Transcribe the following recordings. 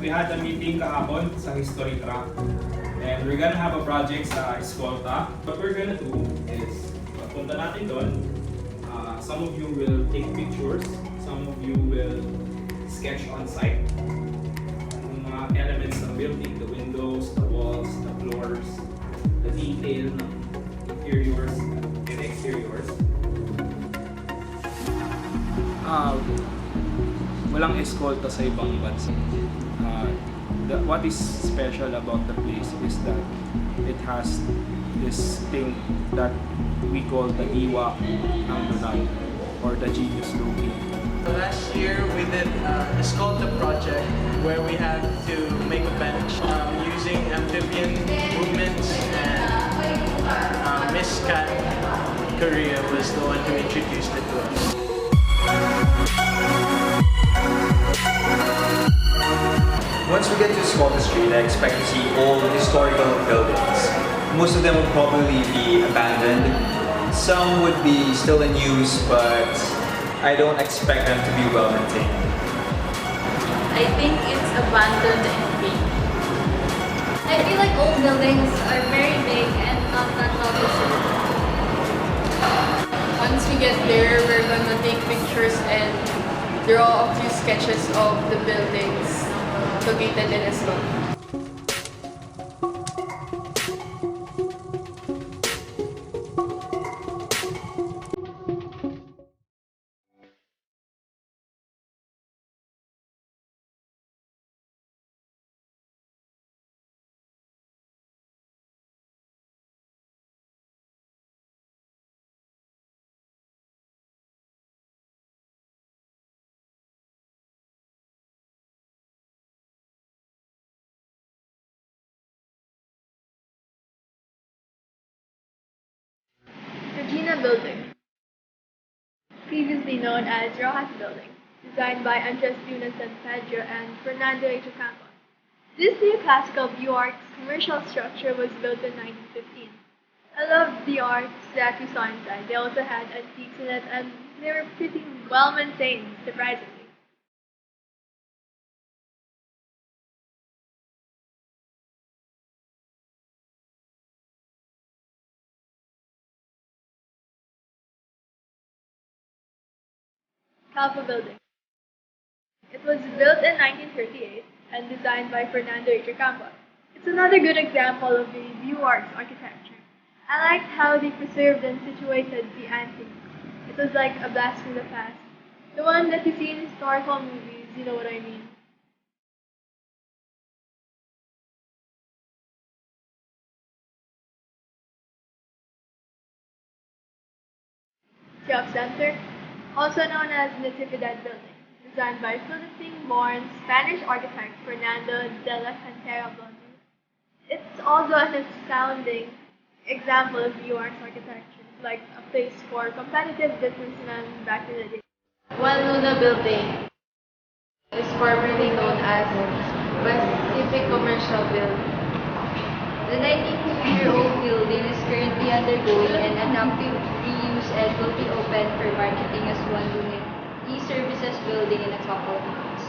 we had a meeting kahapon sa history track. And we're gonna have a project sa Escolta. What we're gonna do is, punta natin doon. Some of you will take pictures. Some of you will sketch on site. Yung mga elements ng building, the windows, the walls, the floors, the detail ng interiors and exteriors. Walang escolta sa ibang bansa. What is special about the place is that it has this thing that we call the JUAN LUNA or the genius loci. Last year we did Escolta Project where we had to make a bench using amphibian movements, and Miss Kat Korea was the one who introduced it to us. Once we get to Escolta Street, I expect to see old historical buildings. Most of them will probably be abandoned. Some would be still in use, but I don't expect them to be well maintained. I think it's abandoned and big. I feel like old buildings are very big and not that noticeable. Once we get there, we're gonna take pictures and draw a few sketches of the buildings located in Escolta. Trajano building, previously known as Rojas building, designed by Andres and Fernando H. Ocampo. This neoclassical view arts commercial structure was built in 1915. I loved the arts that we saw inside. They also had antiques in it, and they were pretty well maintained, surprisingly. Ocampo building. It was built in 1938 and designed by Fernando H. Ocampo. It's another good example of the view arts architecture. I liked how they preserved and situated the antiques. It was like a blast from the past. The one that you see in historical movies, you know what I mean. Job Center, also known as Natividad Building, designed by Philippine-born Spanish architect Fernando de la Cantera Blondi. It's also an astounding example of view arts architecture, like a place for competitive businessmen back in the day. JUAN LUNA Building is formerly known as Pacific Commercial Building. The 1950-year-old building is currently undergoing an adaptive reuse and will be open for marketing as JUAN LUNA e-services building in a couple of months.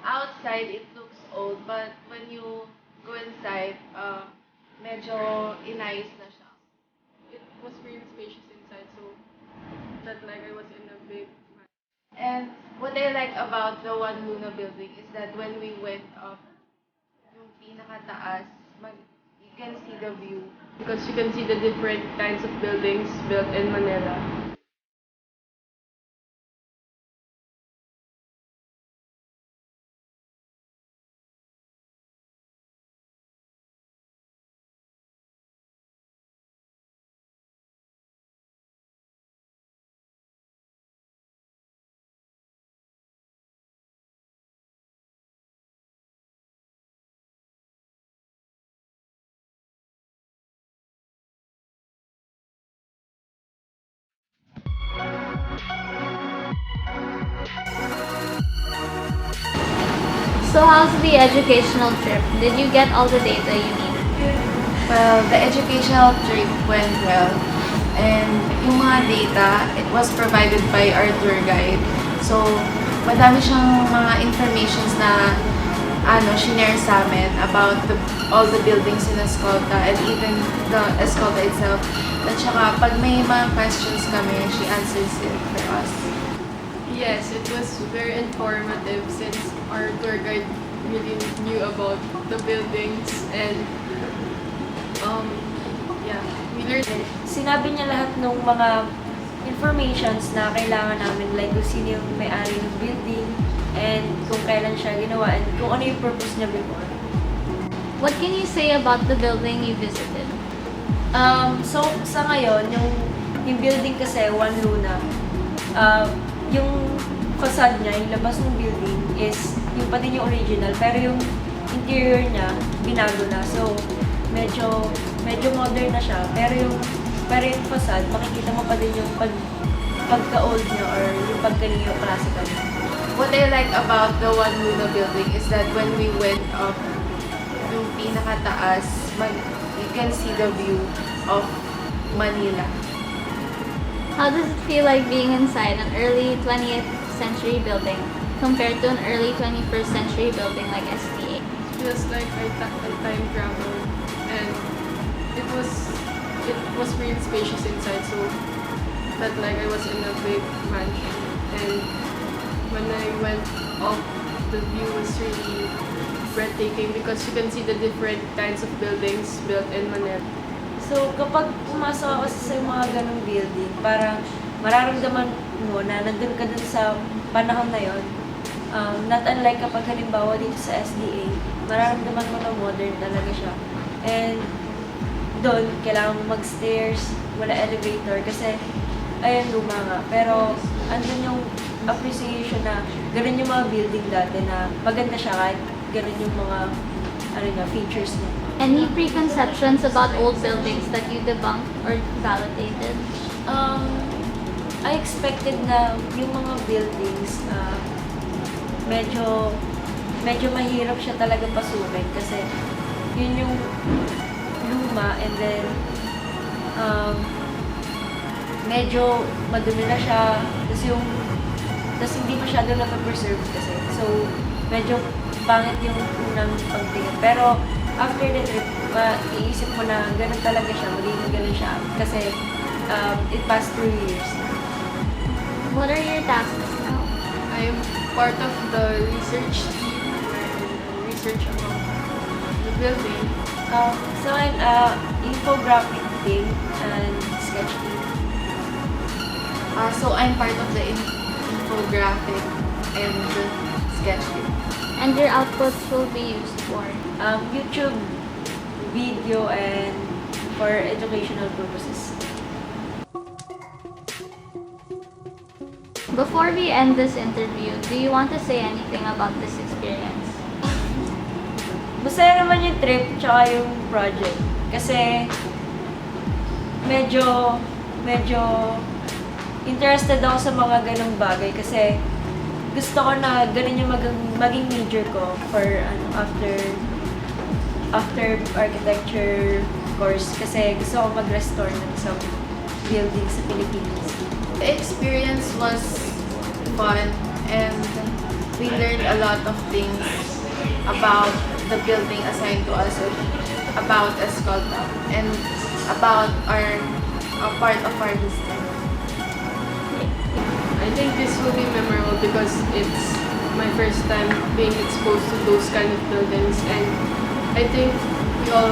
Outside, it looks old, but when you go inside, medyo inayos na siya. It was really spacious inside, so felt like I was in a big man. And what I like about the JUAN LUNA building is that when we went up, yung pinakataas, you can see the view because you can see the different kinds of buildings built in Manila. So how's the educational trip? Did you get all the data you needed? Well, the educational trip went well. And yung mga data, it was provided by our tour guide. So, madami siyang mga informations na shinare sa amin about all the buildings in Escolta and even the Escolta itself. At saka, pag may mga questions kami, she answers it for us. Yes, it was very informative since our tour guide really knew about the buildings and yeah, we learned. Sinabi niya lahat ng mga informations na kailangan namin, like kung sino yung may-ari ng building and kung kailan siya ginawa and kung ano yung purpose niya before. What can you say about the building you visited? So, sa ngayon, yung building kasi, JUAN LUNA, yung facade niya, yung labas ng building is yung pa din yung original, pero yung interior niya, binago na. So, medyo modern na siya, pero yung facade, makikita mo pa din yung pagka-old niya or yung pagka-neo-classical niya. What I like about the JUAN LUNA building is that when we went up yung pinakataas, you can see the view of Manila. How does it feel like being inside an early 20th century building compared to an early 21st century building like SDAAR? Feels like I time travel, and it was really spacious inside, so felt like I was in a big mansion. And when I went up, the view was really breathtaking because you can see the different kinds of buildings built in Manila. So, kapag pumasok ako sa mga ganong building, parang mararamdaman mo na nandun ka dun sa panahon na yon. Not unlike kapag halimbawa dito sa SDA, mararamdaman mo na modern talaga siya. And doon, kailangan mo mag-stairs, wala elevator, kasi ayun, luma nga. Pero, andun yung appreciation na ganun yung mga building dati na maganda siya kahit ganun yung mga features niya. Any preconceptions about old buildings that you debunked or validated? I expected na yung mga buildings, medyo mahirap siya talaga pasukin kasi yun yung luma and then medyo madumi na siya tapos hindi masyado na-preserve kasi. So, medyo pangit yung unang pagtingin. Pero, after the trip, iisip mo na ganun talaga siya, magiging ganun siya. Kasi, it passed 3 years. What are your tasks now? I am part of the research team and research about the building. So, I'm infographic team and sketch team. So I'm part of the infographic and sketch team. And your outputs will be used for? YouTube video and for educational purposes. Before we end this interview, do you want to say anything about this experience? Masaya naman yung trip tsaka yung project. Kasi medyo interested ako sa mga ganong bagay kasi gusto ko na ganun yung maging major ko for after architecture course kasi gusto ko mag-restore ng isang building sa Pilipinas. The experience was fun and we learned a lot of things about the building assigned to us, about Escolta, and about a part of our history. I think this will be memorable because it's my first time being exposed to those kind of buildings, and I think we all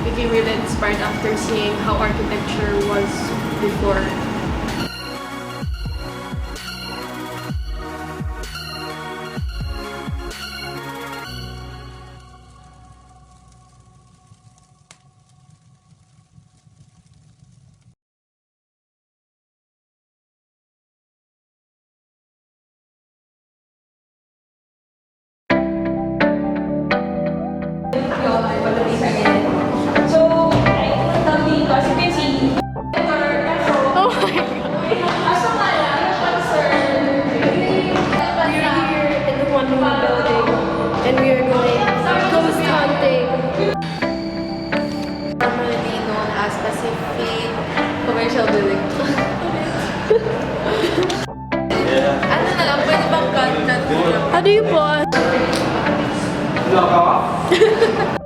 became really inspired after seeing how architecture was before. Commercial building. Ano na lang, pwede bang cut How do you pause? Knock off.